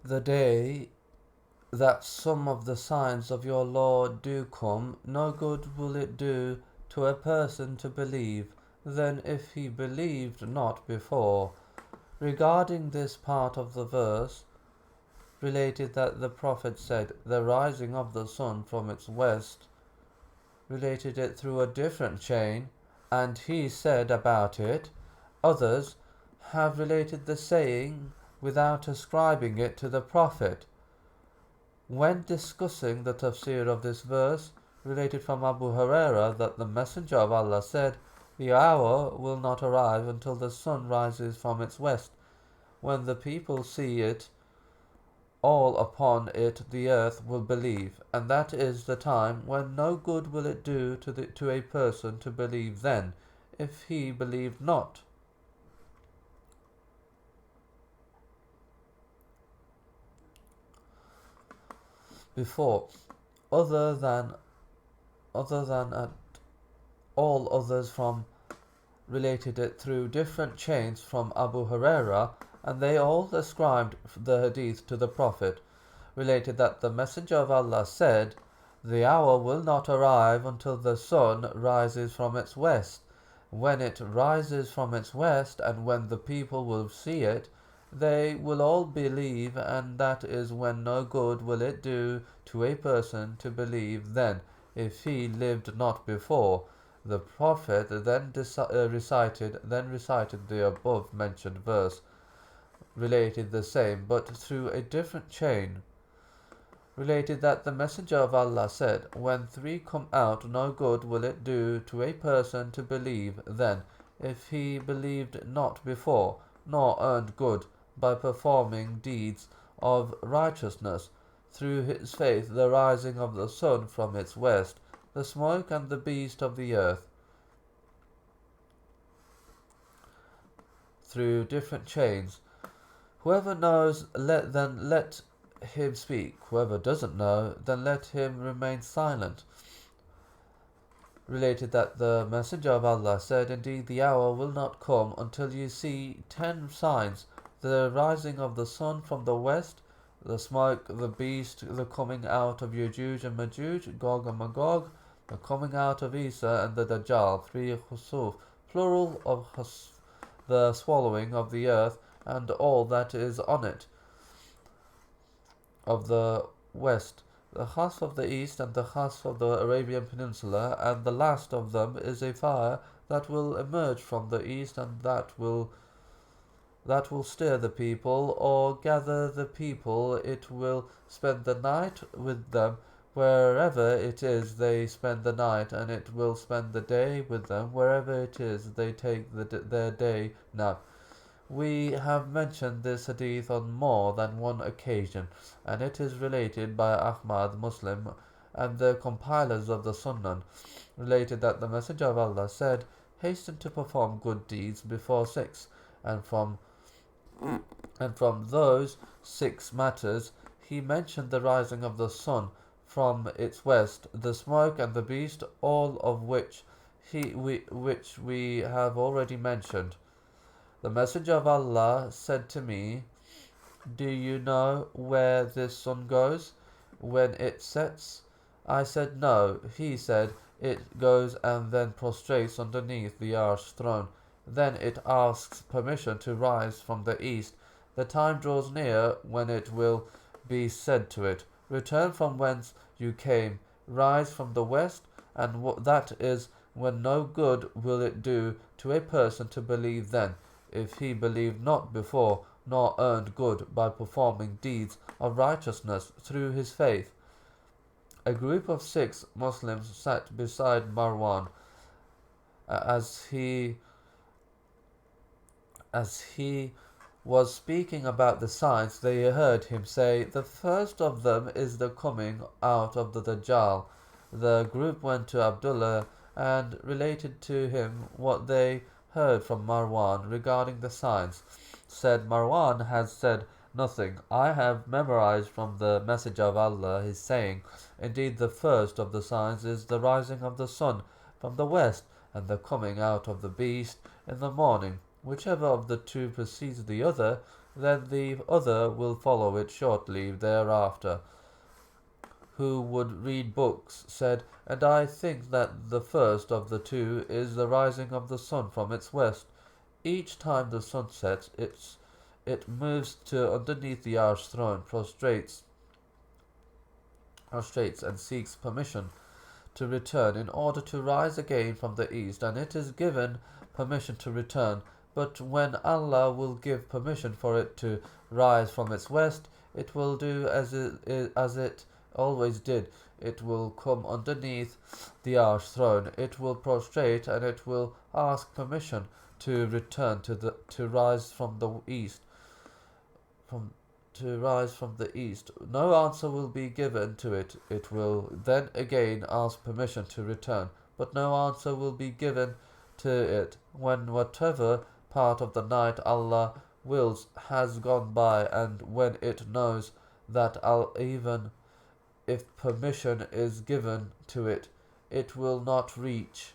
the day that some of the signs of your Lord do come, no good will it do to a person to believe, than if he believed not before. Regarding this part of the verse, related that the Prophet said, the rising of the sun from its west, related it through a different chain, and he said about it, others have related the saying without ascribing it to the Prophet. When discussing the tafsir of this verse, related from Abu Huraira that the Messenger of Allah said, the hour will not arrive until the sun rises from its west, when the people see it, all upon it the earth will believe, and that is the time when no good will it do to a person to believe then, if he believed not. Before, other than at all others from related it through different chains from Abu Huraira, and they all ascribed the hadith to the Prophet, related that the Messenger of Allah said, the hour will not arrive until the sun rises from its west. When it rises from its west, and when the people will see it, they will all believe, and that is when no good will it do to a person to believe then, if he lived not before. The Prophet then recited the above mentioned verse, related the same, but through a different chain, related that the Messenger of Allah said, when three come out, no good will it do to a person to believe then, if he believed not before, nor earned good by performing deeds of righteousness. Through his faith, the rising of the sun from its west, the smoke and the beast of the earth, through different chains. Whoever knows, let him speak. Whoever doesn't know, then let him remain silent. Related that the Messenger of Allah said, indeed the hour will not come until you see 10 signs: the rising of the sun from the west, the smoke, the beast, the coming out of Yajuj and Majuj, Gog and Magog, the coming out of Isa and the Dajjal, 3 khusuf, plural of the swallowing of the earth and all that is on it, of the west, the khas of the east and the khas of the Arabian Peninsula, and the last of them is a fire that will emerge from the east, and that will stir the people, or gather the people. It will spend the night with them wherever it is they spend the night, and it will spend the day with them wherever it is they take their day nap. We have mentioned this hadith on more than one occasion, and it is related by Ahmad, Muslim, and the compilers of the Sunan, related that the Messenger of Allah said, hasten to perform good deeds before 6, and from those 6 matters he mentioned the rising of the sun from its west, the smoke and the beast, all of which we have already mentioned. The Messenger of Allah said to me, do you know where this sun goes when it sets? I said, no. He said, it goes and then prostrates underneath the Arsh throne. Then it asks permission to rise from the east. The time draws near when it will be said to it, return from whence you came, rise from the west, and that is when no good will it do to a person to believe then, if he believed not before, nor earned good by performing deeds of righteousness through his faith. A group of 6 Muslims sat beside Marwan as he was speaking about the signs. They heard him say, the first of them is the coming out of the Dajjal. The group went to Abdullah and related to him what they heard from Marwan regarding the signs. Said, Marwan has said nothing. I have memorized from the Messenger of Allah his saying, indeed the first of the signs is the rising of the sun from the west, and the coming out of the beast in the morning. Whichever of the two precedes the other, then the other will follow it shortly thereafter, who would read books, said, and I think that the first of the two is the rising of the sun from its west. Each time the sun sets, it moves to underneath the Arsh throne, prostrates and seeks permission to return in order to rise again from the east, and it is given permission to return. But when Allah will give permission for it to rise from its west, it will do as it always did. It will come underneath the Arsh throne. It will prostrate and it will ask permission to return to rise from the east. From to rise from the east. No answer will be given to it. It will then again ask permission to return, but no answer will be given to it when whatever part of the night Allah wills has gone by, and when it knows that even if permission is given to it, it will not reach